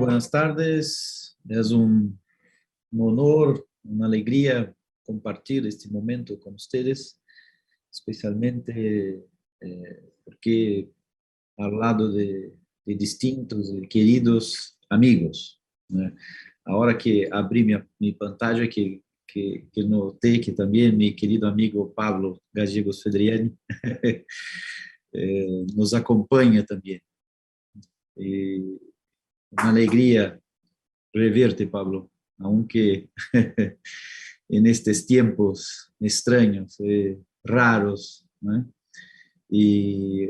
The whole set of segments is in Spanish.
buenas tardes. Es un honor, una alegría compartir este momento con ustedes, especialmente porque al lado de distintos y queridos amigos, né? Ahora que abrí mi pantalla, que noté que también mi querido amigo Pablo Gallegos Fedriani nos acompaña también. Y una alegría reverte, Pablo, aunque en estos tiempos extraños, raros, ¿no? Y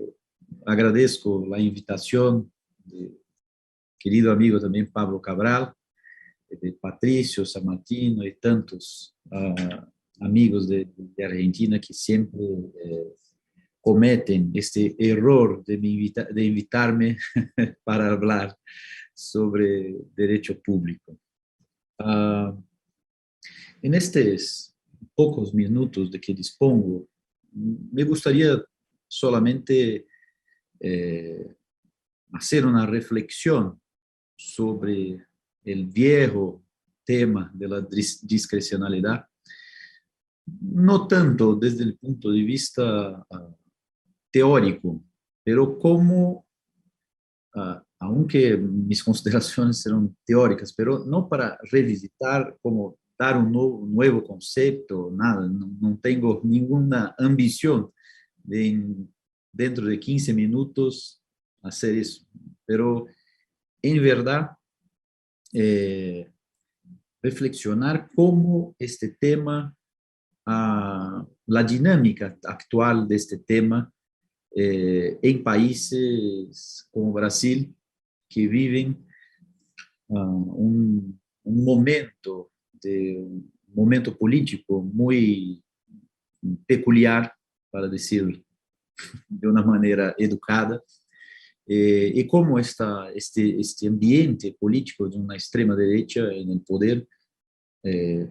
agradezco la invitación de querido amigo también Pablo Cabral, de Patricio San Martino y tantos amigos de Argentina que siempre cometen este error de invitarme para hablar sobre derecho público. En estos pocos minutos de que dispongo, me gustaría solamente hacer una reflexión sobre el viejo tema de la discrecionalidad, no tanto desde el punto de vista teórico, pero como aunque mis consideraciones serán teóricas, pero no para revisitar, como dar un nuevo concepto, nada, no tengo ninguna ambición de dentro de 15 minutos hacer eso, pero en verdad reflexionar cómo este tema, la dinámica actual de este tema en países como Brasil, que viven un momento político muy peculiar, para decir de una manera educada, y cómo este ambiente político de una extrema derecha en el poder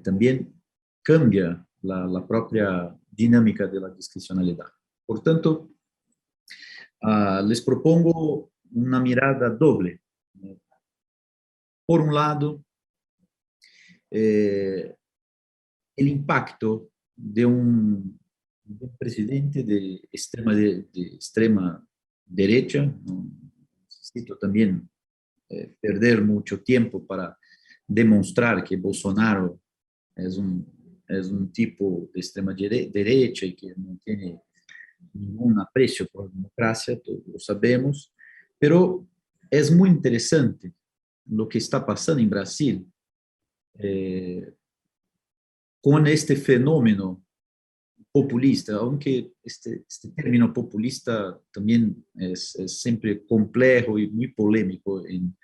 también cambia la propia dinámica de la discrecionalidad. Por tanto, les propongo una mirada doble. Por un lado, el impacto de un presidente de extrema derecha. No necesito también perder mucho tiempo para demostrar que Bolsonaro es un tipo de extrema derecha y que no tiene ningún aprecio por la democracia, todos lo sabemos, pero es muy interesante lo que está pasando en Brasil con este fenómeno populista, aunque este término populista también es siempre complejo y muy polémico en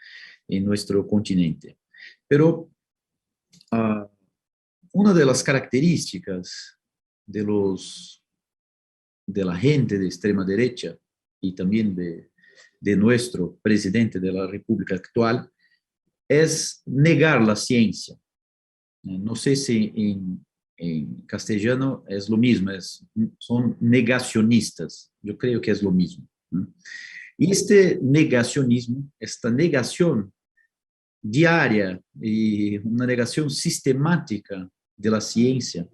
nuestro continente. Pero una de las características de la gente de extrema derecha y también de nuestro presidente de la República actual es negar la ciencia. No sé si en castellano es lo mismo, son negacionistas. Yo creo que es lo mismo, ¿no? Y este negacionismo, esta negación diaria y una negación sistemática de la ciencia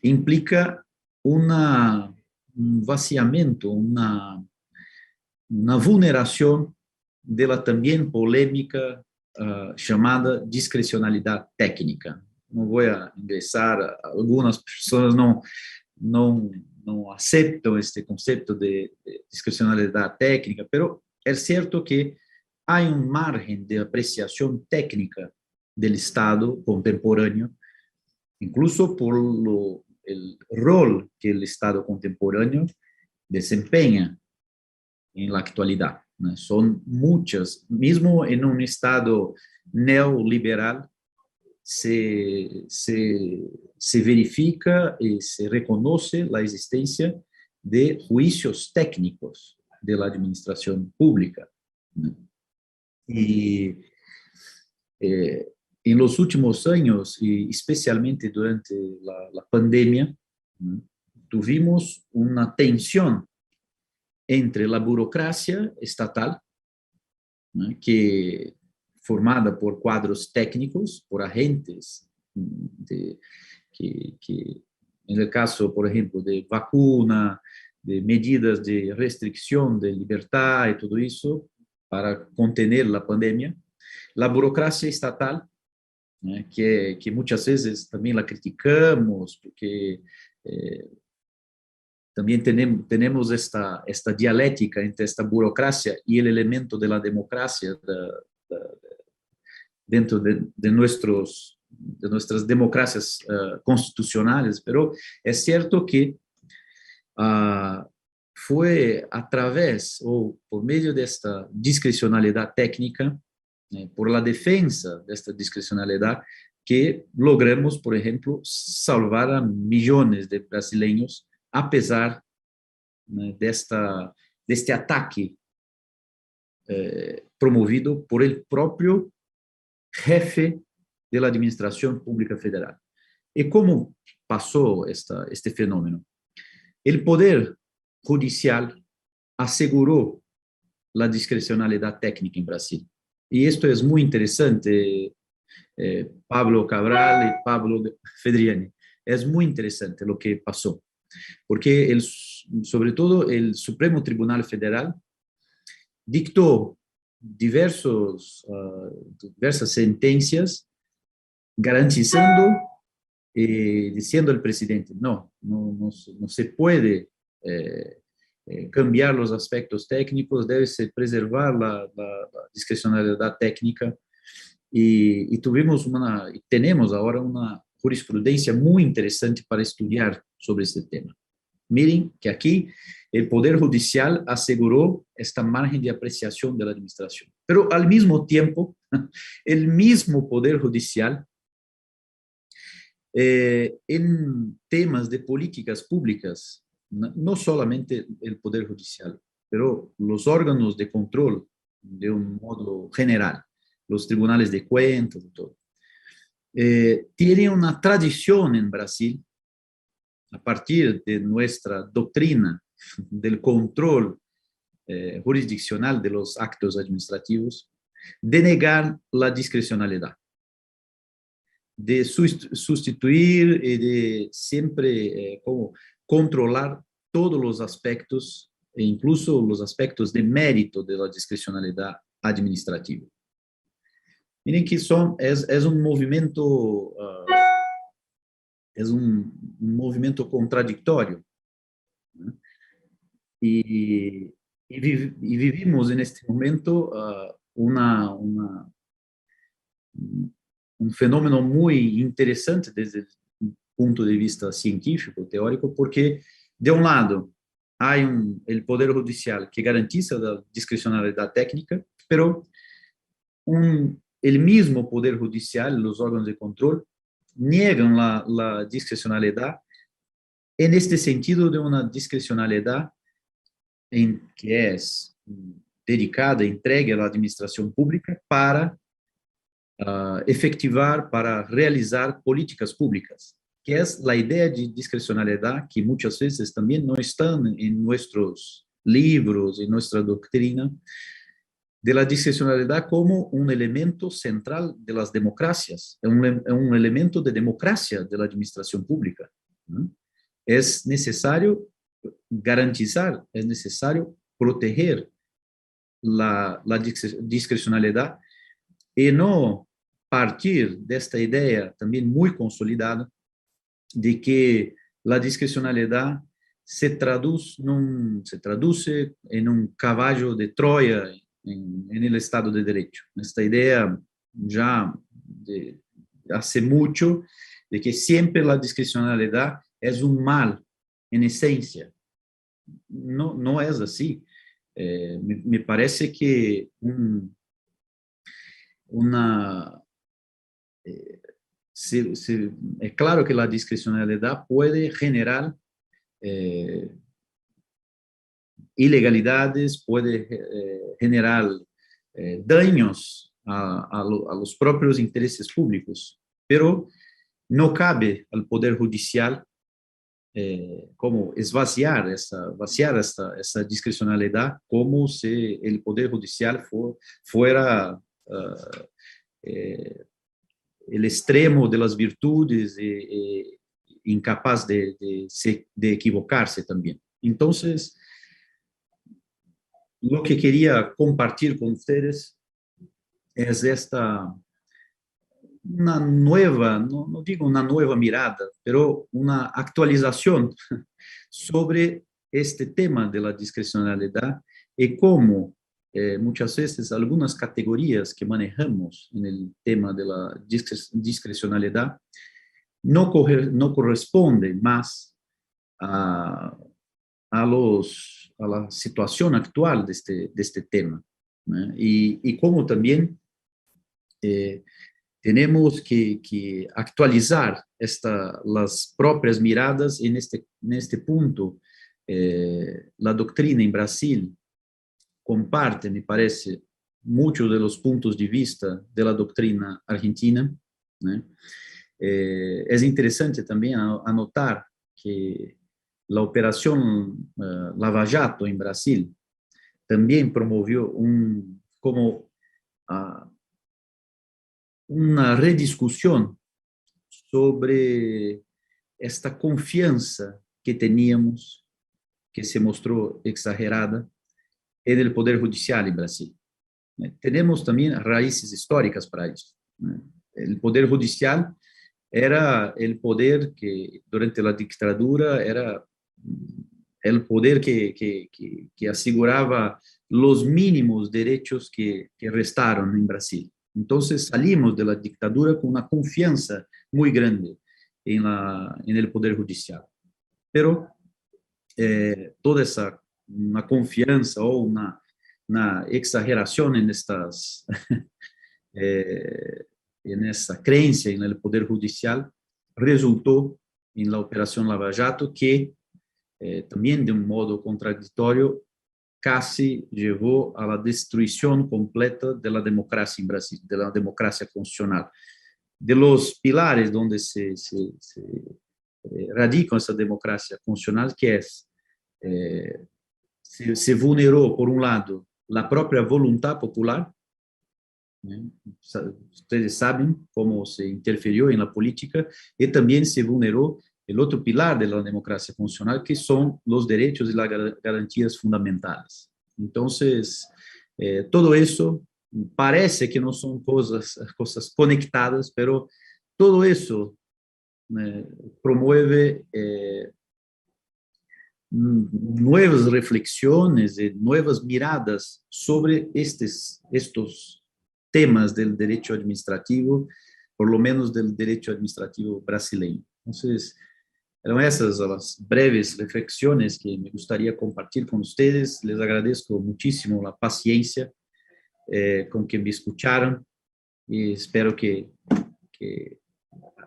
implica un vaciamiento, una vulneración de la también polémica llamada discrecionalidad técnica. No voy a ingresar, algunas personas no aceptan este concepto de discrecionalidad técnica, pero es cierto que hay un margen de apreciación técnica del Estado contemporáneo, incluso por el rol que el Estado contemporáneo desempeña en la actualidad, ¿no? Son muchas, mismo en un Estado neoliberal, se verifica y se reconoce la existencia de juicios técnicos de la administración pública, ¿no? Y en los últimos años, y especialmente durante la pandemia, ¿no?, tuvimos una tensión entre la burocracia estatal, ¿no?, que formada por cuadros técnicos, por agentes, que en el caso, por ejemplo, de vacuna, de medidas de restricción de libertad y todo eso, para contener la pandemia. La burocracia estatal, né, que muchas veces también la criticamos, porque también tenemos esta dialéctica entre esta burocracia y el elemento de la democracia dentro de nuestras democracias constitucionales, pero es cierto que fue a través o por medio de esta discrecionalidad técnica, por la defensa de esta discrecionalidad, que logramos, por ejemplo, salvar a millones de brasileños a pesar, né, de este ataque promovido por el propio jefe de la Administración Pública Federal. ¿Y cómo pasó este fenómeno? El Poder Judicial aseguró la discrecionalidad técnica en Brasil. Y esto es muy interesante, Pablo Cabral y Pablo Fedriani. Es muy interesante lo que pasó, porque sobre todo el Supremo Tribunal Federal dictó diversas sentencias garantizando, diciendo al presidente, no se puede cambiar los aspectos técnicos, debe se preservar la discrecionalidad técnica, y tenemos ahora una jurisprudencia muy interesante para estudiar sobre este tema. Miren que aquí el Poder Judicial aseguró esta margen de apreciación de la administración, pero al mismo tiempo, el mismo Poder Judicial, en temas de políticas públicas, no solamente el Poder Judicial, pero los órganos de control de un modo general, los tribunales de cuentas y todo, tienen una tradición en Brasil, a partir de nuestra doctrina del control jurisdiccional de los actos administrativos, de negar la discrecionalidad, de sustituir y de siempre como controlar todos los aspectos, e incluso los aspectos de mérito de la discrecionalidad administrativa. Miren que es un movimiento, un movimiento contradictorio, ¿no? Y vivimos en este momento un fenómeno muy interesante desde el punto de vista científico, teórico, porque de un lado hay el Poder Judicial que garantiza la discrecionalidad técnica, pero el mismo Poder Judicial, los órganos de control, niegan la discrecionalidad en este sentido de una discrecionalidad que es dedicada, entregue a la administración pública para efectivar, para realizar políticas públicas, que es la idea de discrecionalidad que muchas veces también no están en nuestros libros, en nuestra doctrina, de la discrecionalidad como un elemento central de las democracias, un elemento de democracia de la administración pública, ¿no? Es necesario garantizar, es necesario proteger la discrecionalidad y no partir de esta idea también muy consolidada de que la discrecionalidad se traduce en un caballo de Troya en el Estado de Derecho. Esta idea ya de hace mucho de que siempre la discrecionalidad es un mal en esencia. No es así. Me parece que es claro que la discrecionalidad puede generar ilegalidades, puede generar daños a los propios intereses públicos, pero no cabe al Poder Judicial como vaciar esa discrecionalidad, como si el Poder Judicial fuera eh, el extremo de las virtudes, incapaz de equivocarse también. Entonces, lo que quería compartir con ustedes es una nueva, no digo una nueva mirada, pero una actualización sobre este tema de la discrecionalidad y cómo muchas veces algunas categorías que manejamos en el tema de la discrecionalidad no corresponden más a, a la situación actual de este tema, ¿no? Y cómo también eh, tenemos que actualizar las propias miradas en este punto. La doctrina en Brasil comparte, me parece, muchos de los puntos de vista de la doctrina argentina, ¿no? Es interesante también anotar que la operación Lava Jato en Brasil también promovió como uh, una rediscusión sobre esta confianza que teníamos, que se mostró exagerada, en el Poder Judicial en Brasil. Tenemos también raíces históricas para eso. El Poder Judicial era el poder que durante la dictadura era el poder que aseguraba los mínimos derechos que restaron en Brasil. Entonces salimos de la dictadura con una confianza muy grande en el Poder Judicial. Pero toda esa una confianza o una exageración en en esa creencia en el Poder Judicial resultó en la Operación Lava Jato, que también de un modo contradictorio casi llevó a la destrucción completa de la democracia en Brasil, de la democracia constitucional. De los pilares donde se radica esa democracia constitucional, que es, se vulneró, por un lado, la propia voluntad popular, ¿no? Ustedes saben cómo se interfirió en la política, y también se vulneró el otro pilar de la democracia constitucional, que son los derechos y las garantías fundamentales. Entonces, todo eso parece que no son cosas conectadas, pero todo eso promueve nuevas reflexiones, nuevas miradas sobre estos temas del derecho administrativo, por lo menos del derecho administrativo brasileño. Entonces, eran esas las breves reflexiones que me gustaría compartir con ustedes. Les agradezco muchísimo la paciencia con que me escucharon y espero que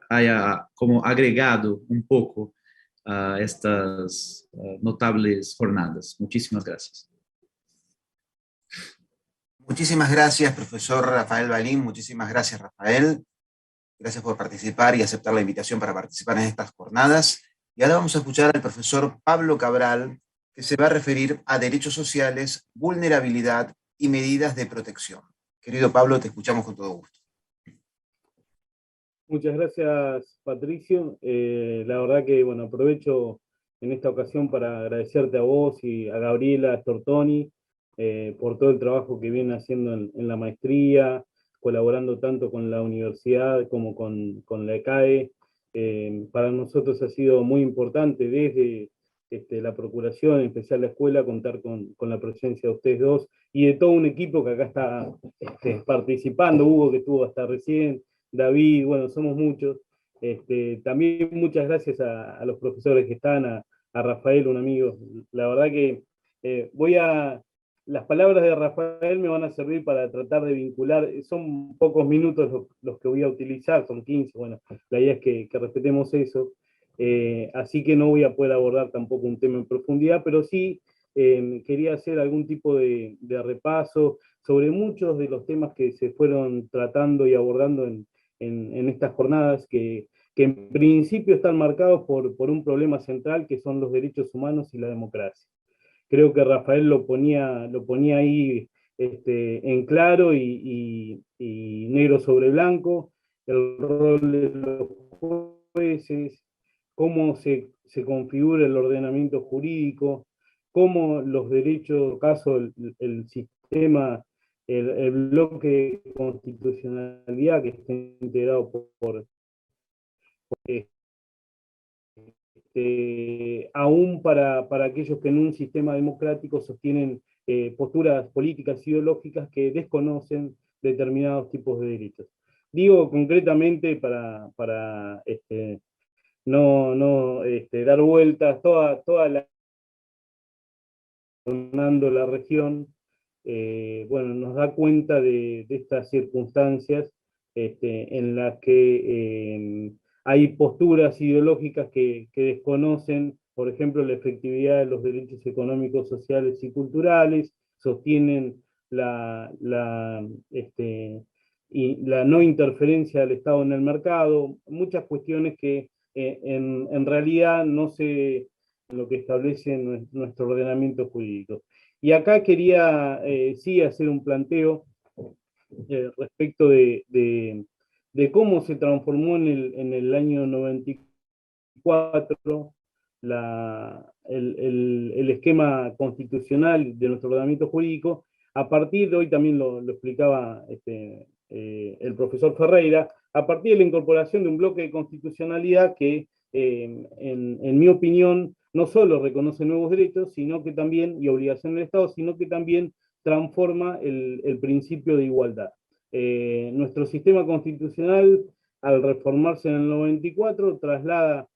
haya como agregado un poco a estas notables jornadas. Muchísimas gracias. Muchísimas gracias, profesor Rafael Balín. Muchísimas gracias, Rafael. Gracias por participar y aceptar la invitación para participar en estas jornadas. Y ahora vamos a escuchar al profesor Pablo Cabral, que se va a referir a derechos sociales, vulnerabilidad y medidas de protección. Querido Pablo, te escuchamos con todo gusto. Muchas gracias, Patricio. La verdad que, bueno, aprovecho en esta ocasión para agradecerte a vos y a Gabriela Stortoni por todo el trabajo que viene haciendo en la maestría, colaborando tanto con la universidad como con la ECAE. Para nosotros ha sido muy importante desde la Procuración, en especial la escuela, contar con la presencia de ustedes dos y de todo un equipo que acá está participando. Hugo, que estuvo hasta recién, David, bueno, somos muchos. También muchas gracias a los profesores que están, a Rafael, un amigo. La verdad que las palabras de Rafael me van a servir para tratar de vincular, son pocos minutos los que voy a utilizar, son 15, bueno, la idea es que respetemos eso. Así que no voy a poder abordar tampoco un tema en profundidad, pero sí quería hacer algún tipo de repaso sobre muchos de los temas que se fueron tratando y abordando en estas jornadas, que en principio están marcados por un problema central, que son los derechos humanos y la democracia. Creo que Rafael lo ponía ahí en claro y negro sobre blanco, el rol de los jueces, cómo se configura el ordenamiento jurídico, cómo los derechos, caso el sistema, el bloque de constitucionalidad que está integrado por aún para aquellos que en un sistema democrático sostienen posturas políticas ideológicas que desconocen determinados tipos de derechos. Digo concretamente para no dar vueltas, toda la región, bueno, nos da cuenta de estas circunstancias en las que hay posturas ideológicas que desconocen, por ejemplo, la efectividad de los derechos económicos, sociales y culturales, sostienen la no interferencia del Estado en el mercado, muchas cuestiones que en realidad no se lo que establece nuestro ordenamiento jurídico. Y acá quería sí hacer un planteo respecto de cómo se transformó en el año 94 el esquema constitucional de nuestro ordenamiento jurídico, a partir de hoy también lo explicaba el profesor Ferreira, a partir de la incorporación de un bloque de constitucionalidad que, en mi opinión, no solo reconoce nuevos derechos, sino que también, y obligaciones del Estado, sino que también transforma el principio de igualdad. Nuestro sistema constitucional, al reformarse en el 94, traslada,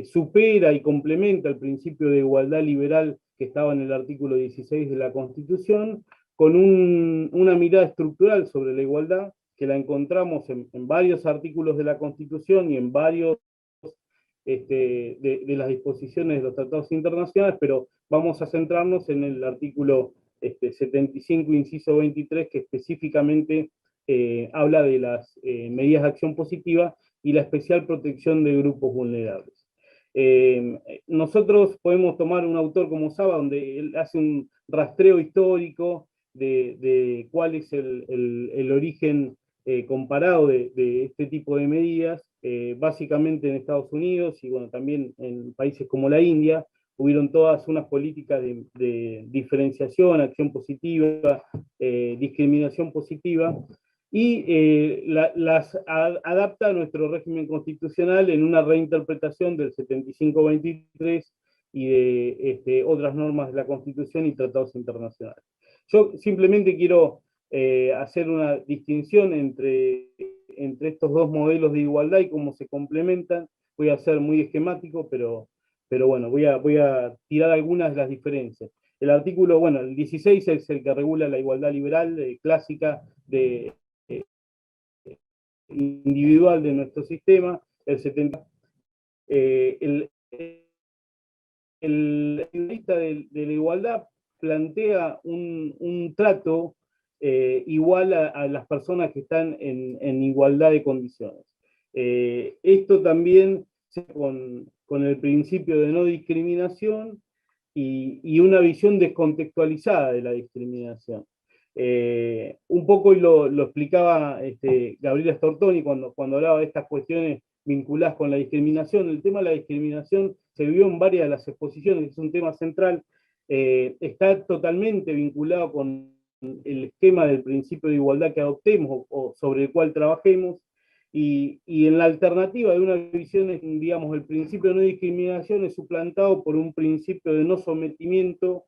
supera y complementa el principio de igualdad liberal que estaba en el artículo 16 de la Constitución, con una mirada estructural sobre la igualdad, que la encontramos en varios artículos de la Constitución y en varios de las disposiciones de los tratados internacionales, pero vamos a centrarnos en el artículo 75, inciso 23, que específicamente habla de las medidas de acción positiva y la especial protección de grupos vulnerables. Nosotros podemos tomar un autor como Saba, donde él hace un rastreo histórico de cuál es el origen comparado de este tipo de medidas, básicamente en Estados Unidos y bueno, también en países como la India, hubieron todas unas políticas de diferenciación, acción positiva, discriminación positiva, y las adapta a nuestro régimen constitucional en una reinterpretación del 75-23 y de otras normas de la Constitución y tratados internacionales. Yo simplemente quiero hacer una distinción entre estos dos modelos de igualdad y cómo se complementan. Voy a ser muy esquemático, pero bueno, voy a tirar algunas de las diferencias. El artículo, bueno, el 16 es el que regula la igualdad liberal clásica individual de nuestro sistema. El 70, la lista de la igualdad plantea un trato igual a las personas que están en igualdad de condiciones. Esto también con el principio de no discriminación y una visión descontextualizada de la discriminación. Un poco lo explicaba Gabriela Stortoni cuando hablaba de estas cuestiones vinculadas con la discriminación. El tema de la discriminación se vio en varias de las exposiciones, es un tema central, está totalmente vinculado con el esquema del principio de igualdad que adoptemos o sobre el cual trabajemos, y en la alternativa de una visión, digamos, el principio de no discriminación es suplantado por un principio de no sometimiento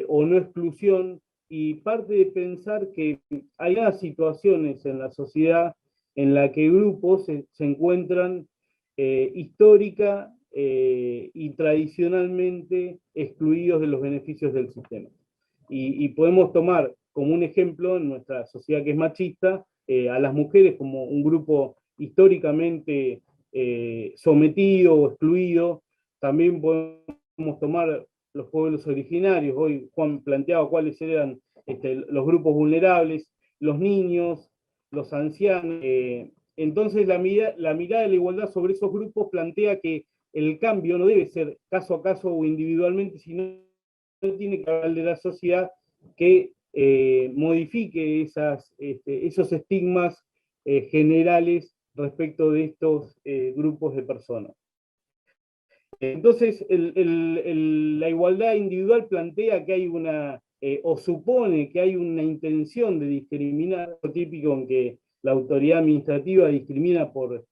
o no exclusión, y parte de pensar que hay situaciones en la sociedad en la que grupos se encuentran histórica y tradicionalmente excluidos de los beneficios del sistema. Y podemos tomar como un ejemplo en nuestra sociedad que es machista a las mujeres como un grupo históricamente sometido o excluido. También podemos tomar los pueblos originarios. Hoy Juan planteaba cuáles eran los grupos vulnerables, los niños, los ancianos. Entonces la mirada de la igualdad sobre esos grupos plantea que el cambio no debe ser caso a caso o individualmente, sino tiene que hablar de la sociedad que modifique esos estigmas generales respecto de estos grupos de personas. Entonces, la igualdad individual plantea que hay o supone que hay una intención de discriminar, lo típico en que la autoridad administrativa discrimina por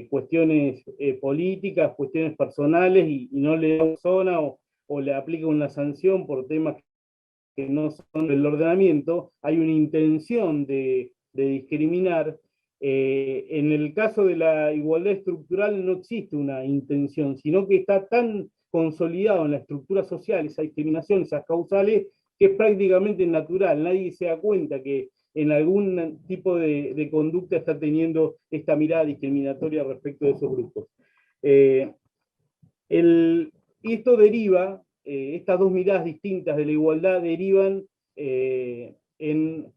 cuestiones políticas, cuestiones personales, y no le da una zona o le aplica una sanción por temas que no son del ordenamiento. Hay una intención de discriminar. En el caso de la igualdad estructural no existe una intención, sino que está tan consolidado en la estructura social esa discriminación, esas causales, que es prácticamente natural. Nadie se da cuenta que en algún tipo de conducta está teniendo esta mirada discriminatoria respecto de esos grupos. Y esto deriva, estas dos miradas distintas de la igualdad derivan en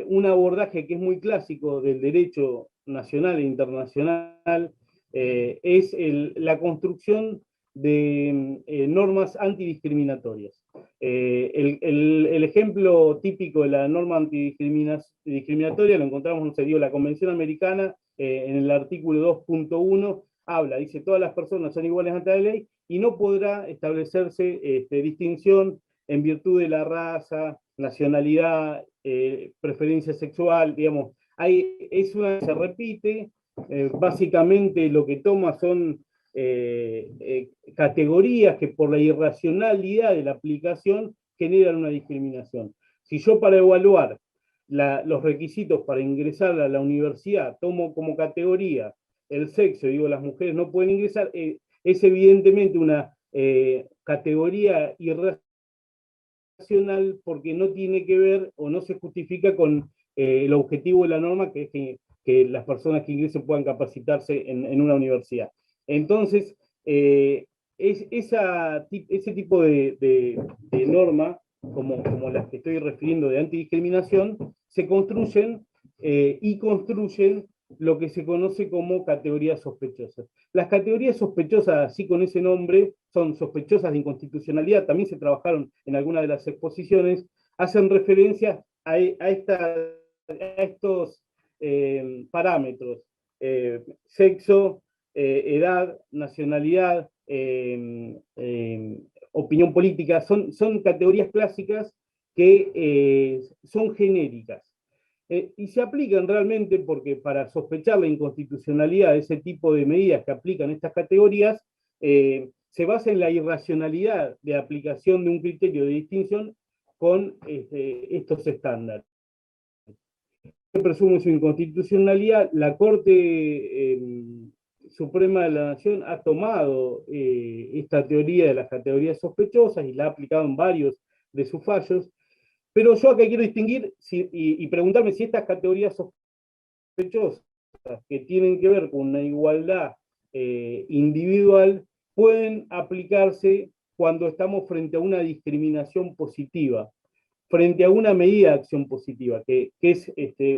un abordaje que es muy clásico del derecho nacional e internacional, es la construcción de normas antidiscriminatorias. El ejemplo típico de la norma antidiscriminatoria lo encontramos, no sé, la Convención Americana, en el artículo 2.1, dice, todas las personas son iguales ante la ley y no podrá establecerse distinción en virtud de la raza, nacionalidad, preferencia sexual, digamos. Se repite, básicamente lo que toma son categorías que por la irracionalidad de la aplicación generan una discriminación. Si yo, para evaluar los requisitos para ingresar a la universidad, tomo como categoría el sexo, digo, las mujeres no pueden ingresar, es evidentemente una categoría irracional, porque no tiene que ver o no se justifica con el objetivo de la norma, que es que las personas que ingresen puedan capacitarse en una universidad. Entonces, ese tipo de norma, como las que estoy refiriendo de antidiscriminación, se construyen y construyen lo que se conoce como categorías sospechosas. Las categorías sospechosas, así con ese nombre, son sospechosas de inconstitucionalidad, también se trabajaron en algunas de las exposiciones, hacen referencia a estos parámetros: sexo, edad, nacionalidad, opinión política. Son categorías clásicas que son genéricas. Y se aplican realmente porque, para sospechar la inconstitucionalidad de ese tipo de medidas que aplican estas categorías, se basa en la irracionalidad de aplicación de un criterio de distinción con estos estándares. Se presume su inconstitucionalidad. La Corte Suprema de la Nación ha tomado esta teoría de las categorías sospechosas y la ha aplicado en varios de sus fallos. Pero yo acá quiero distinguir y preguntarme si estas categorías sospechosas, que tienen que ver con una igualdad individual, pueden aplicarse cuando estamos frente a una discriminación positiva, frente a una medida de acción positiva, que es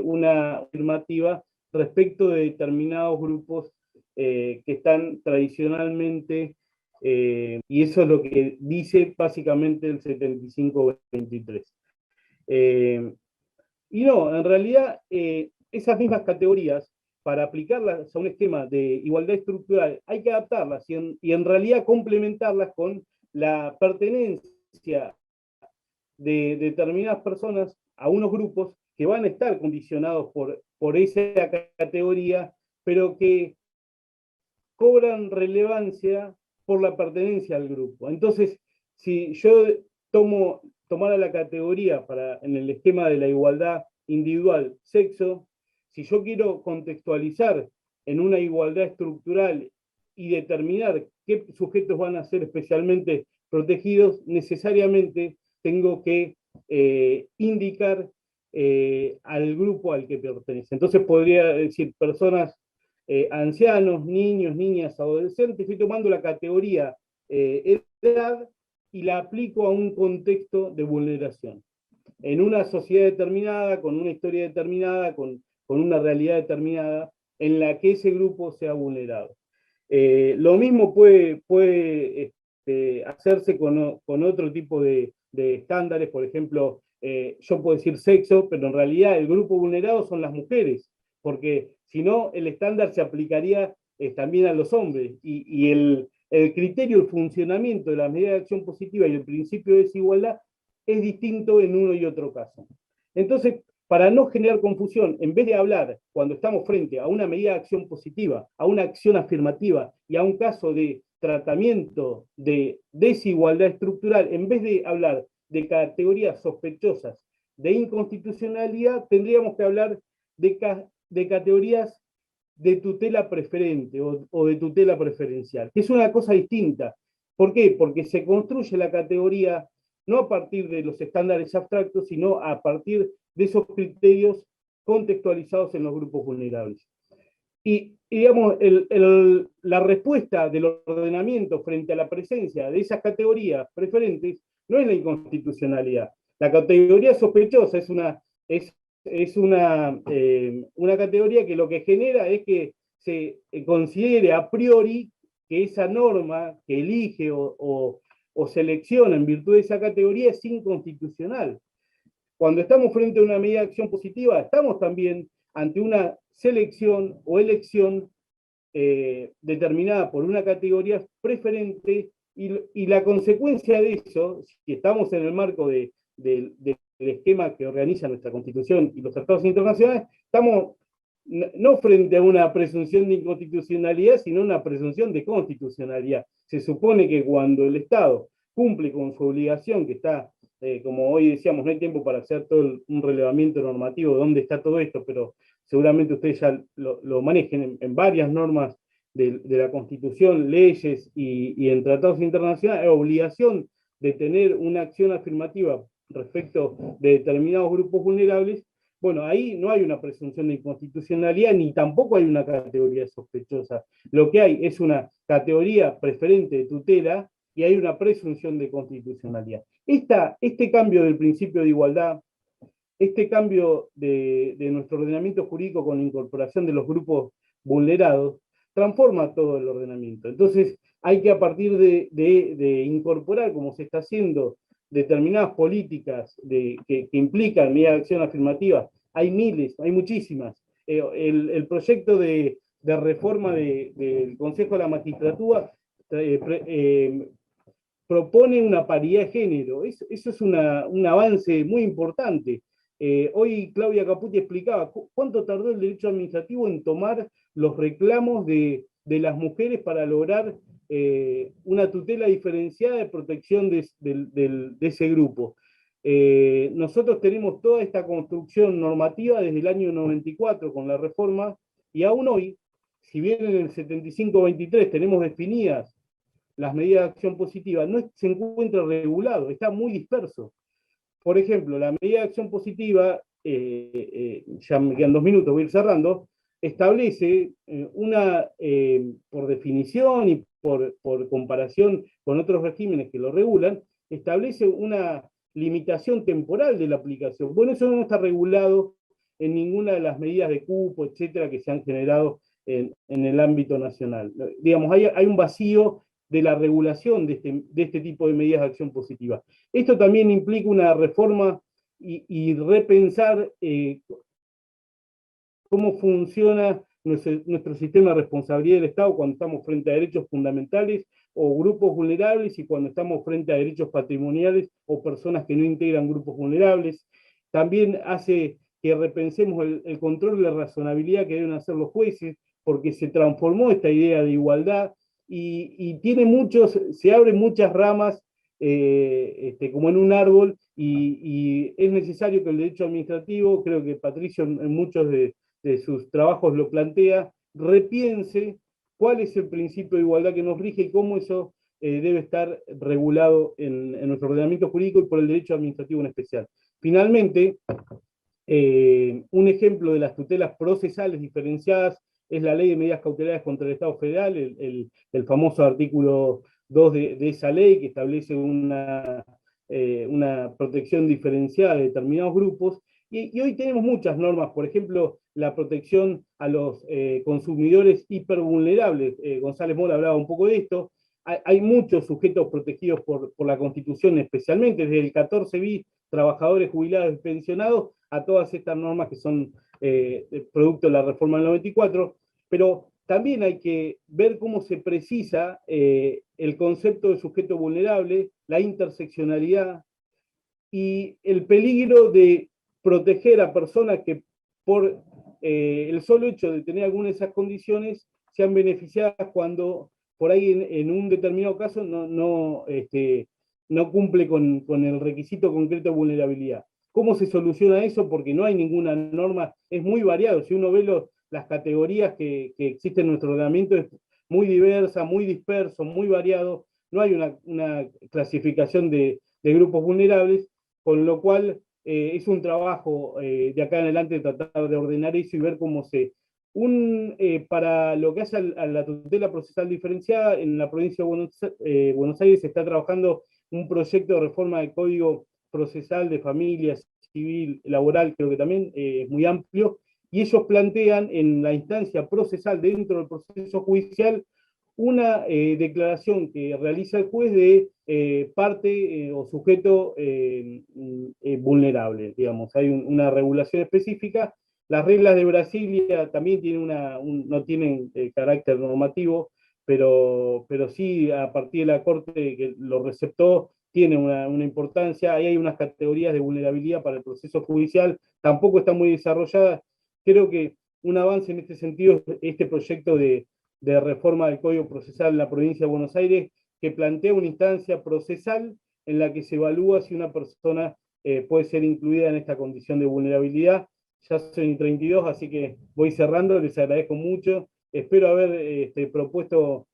una afirmativa respecto de determinados grupos que están tradicionalmente, y eso es lo que dice básicamente el 75-23. Y no, en realidad, esas mismas categorías, para aplicarlas a un esquema de igualdad estructural, hay que adaptarlas y en realidad complementarlas con la pertenencia de determinadas personas a unos grupos que van a estar condicionados por esa categoría, pero que cobran relevancia por la pertenencia al grupo. Entonces, si yo tomara la categoría en el esquema de la igualdad individual, sexo, si yo quiero contextualizar en una igualdad estructural y determinar qué sujetos van a ser especialmente protegidos, necesariamente tengo que indicar al grupo al que pertenece. Entonces podría decir personas, ancianos, niños, niñas, adolescentes. Estoy tomando la categoría edad y la aplico a un contexto de vulneración. En una sociedad determinada, con una historia determinada, con una realidad determinada, en la que ese grupo sea vulnerado. Lo mismo puede hacerse con otro tipo de estándares, por ejemplo, yo puedo decir sexo, pero en realidad el grupo vulnerado son las mujeres, porque si no, el estándar se aplicaría también a los hombres, y el criterio, el funcionamiento de la medida de acción positiva y el principio de desigualdad es distinto en uno y otro caso. Entonces, para no generar confusión, en vez de hablar cuando estamos frente a una medida de acción positiva, a una acción afirmativa y a un caso de tratamiento de desigualdad estructural, en vez de hablar de categorías sospechosas de inconstitucionalidad, tendríamos que hablar de categorías de tutela preferente o de tutela preferencial, que es una cosa distinta. ¿Por qué? Porque se construye la categoría no a partir de los estándares abstractos, sino a partir de esos criterios contextualizados en los grupos vulnerables. Y digamos, la respuesta del ordenamiento frente a la presencia de esas categorías preferentes no es la inconstitucionalidad. La categoría sospechosa es una categoría que lo que genera es que se considere a priori que esa norma que elige o selecciona en virtud de esa categoría es inconstitucional. Cuando estamos frente a una medida de acción positiva, estamos también ante una selección o elección determinada por una categoría preferente, y la consecuencia de eso, si estamos en el marco del esquema que organiza nuestra Constitución y los tratados internacionales, estamos no frente a una presunción de inconstitucionalidad, sino una presunción de constitucionalidad. Se supone que cuando el Estado cumple con su obligación, que está, como hoy decíamos, no hay tiempo para hacer todo un relevamiento normativo de dónde está todo esto, pero seguramente ustedes ya lo manejen en varias normas de la Constitución, leyes y en tratados internacionales, hay obligación de tener una acción afirmativa respecto de determinados grupos vulnerables. Bueno, ahí no hay una presunción de inconstitucionalidad, ni tampoco hay una categoría sospechosa. Lo que hay es una categoría preferente de tutela y hay una presunción de constitucionalidad. Este cambio del principio de igualdad, este cambio de nuestro ordenamiento jurídico con la incorporación de los grupos vulnerados, transforma todo el ordenamiento. Entonces, hay que, a partir de incorporar, como se está haciendo, determinadas políticas que implican medida de acción afirmativa, hay miles, hay muchísimas. El proyecto de reforma del Consejo de la Magistratura propone una paridad de género. Eso es un avance muy importante. Hoy Claudia Caputi explicaba cuánto tardó el derecho administrativo en tomar los reclamos de las mujeres para lograr una tutela diferenciada de protección de ese grupo. Nosotros tenemos toda esta construcción normativa desde el año 94 con la reforma, y aún hoy, si bien en el 75-23 tenemos definidas las medidas de acción positiva, no se encuentra regulado, está muy disperso. Por ejemplo, la medida de acción positiva, ya me quedan 2 minutos, voy a ir cerrando, establece por definición y por comparación con otros regímenes que lo regulan, establece una limitación temporal de la aplicación. Bueno, eso no está regulado en ninguna de las medidas de cupo, etcétera, que se han generado en el ámbito nacional. Digamos, hay un vacío de la regulación de este tipo de medidas de acción positiva. Esto también implica una reforma y repensar cómo funciona nuestro sistema de responsabilidad del Estado cuando estamos frente a derechos fundamentales o grupos vulnerables, y cuando estamos frente a derechos patrimoniales o personas que no integran grupos vulnerables. También hace que repensemos el control de la razonabilidad que deben hacer los jueces, porque se transformó esta idea de igualdad y se abren muchas ramas como en un árbol, y es necesario que el derecho administrativo, creo que Patricio en muchos de sus trabajos lo plantea, repiense cuál es el principio de igualdad que nos rige y cómo eso debe estar regulado en nuestro ordenamiento jurídico y por el derecho administrativo en especial. Finalmente, un ejemplo de las tutelas procesales diferenciadas es la Ley de Medidas Cautelares contra el Estado Federal, el famoso artículo 2 de esa ley, que establece una protección diferenciada de determinados grupos. Y hoy tenemos muchas normas, por ejemplo, la protección a los consumidores hipervulnerables. González Mora hablaba un poco de esto. Hay muchos sujetos protegidos por la Constitución, especialmente desde el 14 bis, trabajadores jubilados y pensionados a todas estas normas que son producto de la reforma del 94, pero también hay que ver cómo se precisa el concepto de sujeto vulnerable, la interseccionalidad y el peligro de proteger a personas que por el solo hecho de tener alguna de esas condiciones sean beneficiadas cuando por ahí en un determinado caso no cumple con el requisito concreto de vulnerabilidad. ¿Cómo se soluciona eso? Porque no hay ninguna norma, es muy variado. Si uno ve las categorías que existen en nuestro ordenamiento, es muy diversa, muy disperso, muy variado. No hay una clasificación de grupos vulnerables, con lo cual es un trabajo de acá en adelante tratar de ordenar eso y ver cómo para lo que hace a la tutela procesal diferenciada, en la provincia de Buenos Aires se está trabajando un proyecto de reforma del Código Procesal de Familia, Civil, Laboral, creo que también es muy amplio, y ellos plantean en la instancia procesal dentro del proceso judicial una declaración que realiza el juez de parte o sujeto vulnerable, digamos. Hay una regulación específica. Las reglas de Brasilia también tienen no tienen carácter normativo, pero sí, a partir de la Corte que lo receptó, tiene una importancia. Ahí hay unas categorías de vulnerabilidad para el proceso judicial, tampoco están muy desarrolladas. Creo que un avance en este sentido es este proyecto de reforma del Código Procesal en la provincia de Buenos Aires, que plantea una instancia procesal en la que se evalúa si una persona puede ser incluida en esta condición de vulnerabilidad. Ya son 32, así que voy cerrando, les agradezco mucho. Espero haber propuesto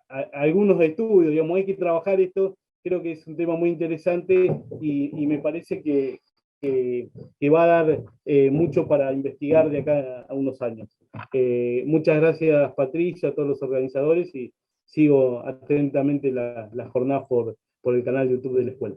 algunos estudios, digamos, hay que trabajar esto, creo que es un tema muy interesante y me parece que va a dar mucho para investigar de acá a unos años. Muchas gracias, Patricia, a todos los organizadores, y sigo atentamente la jornada por el canal de YouTube de la escuela.